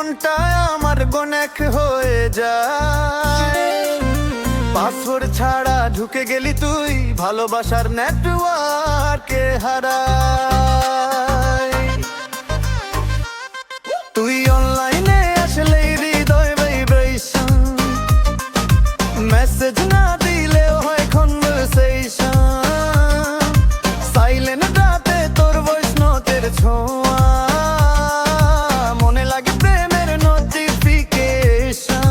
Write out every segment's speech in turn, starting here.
মনটায় আমার গনেক হয়ে যায়। পাসওয়ার্ড ছাড়া ঢুকে গেলি তুই, ভালোবাসার নেটওয়ার্কে হারাই। তুই অনলাইনে আসলেই হৃদয় ভাইব্রেশন, মেসেজ না দিলেও হয় কনভারসেশন। সাইলেন্ট রাতে তোর ভয়েস নোটের ছোঁয়া, মনে লাগে প্রেমের নোটিফিকেশন।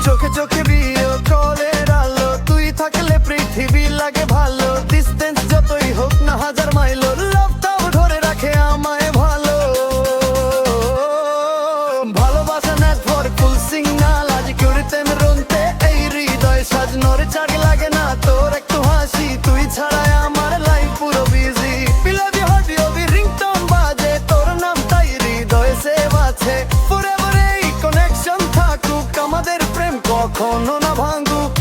চোখে চোখে ভিডিও কলের আলো, তুই থাকলে পৃথিবী লাগে ভালো। ডিস্টেন্স যতই হোক না হাজার মাইল, লাভটাও ধরে রাখে আমায় ভালো। ভালোবাসা নেটওয়ার্ক ফুল সিগনাল, আজ কিউরিতে রুনতে এই হৃদয় সাজানোর চার্জ লাগে না তোর একটু হাসি। তুই ছাড়াই আমার লাইফ পুরো বিজি। বিলাবি হডিও বি রিংটোন বাজে, তোর নাম তাই হৃদয়ে সেভ আছে। ফরএভার এই কানেকশন থাকুক, আমাদের প্রেম কখনো না ভাঙুক।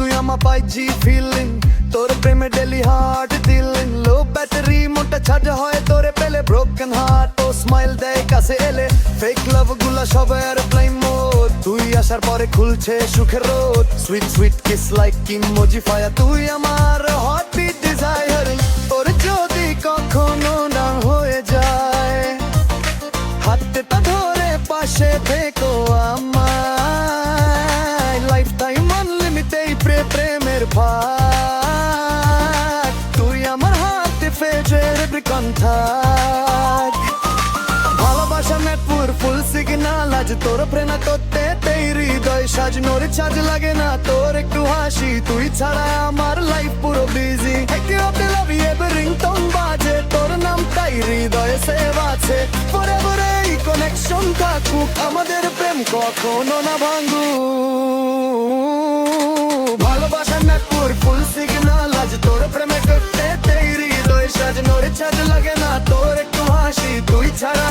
তুই আমার পাইজি ফিলিং, তোর প্রেমে ডেলি হার্ট দিলিং। লো ব্যাটারি মোটা চার্জ হয় তোরে পেলে, ব্রোকেন হার্ট ও স্মাইল দেয় কাছে এলে। ফেক লাভ গুলা সব এয়ারপ্লেন মোড, তুই আসার পরে খুলছে সুখের রোদ। Sweet sweet kiss like emoji fire, তুই আমার হার্টবিট ডিজায়ার। তোর যদি কখনো না হয়ে যায়, হাতটা ধরে পাশে থেকো আমার। লাইফ টাইম আনলিমিটেড প্রেমের ভাগ, তুই আমার হাতে ফেজের কন্ঠাক। ভালোবাসা নেটওয়ার্ক ফুল সিগনাল, আজ তোর প্রেরণা করতে তেই হৃদয় সাজানোর চার্জ লাগে না তোর একটু হাসি। তুই ছাড়া আমার লাইফ পুরো বিজি। রিংটোন বাজে, তোর নাম তাই হৃদয়ে সেভ আছে। ফরএভার এই কানেকশন থাকুক, আমাদের প্রেম কখনো না ভাঙুক। ভালোবাসা নেটওয়ার্ক ফুল সিগনাল, আজ তোর প্রেমে করতে তেই হৃদয় সাজানোর চার্জ লাগে না তোর একটু হাসি। তুই ছাড়া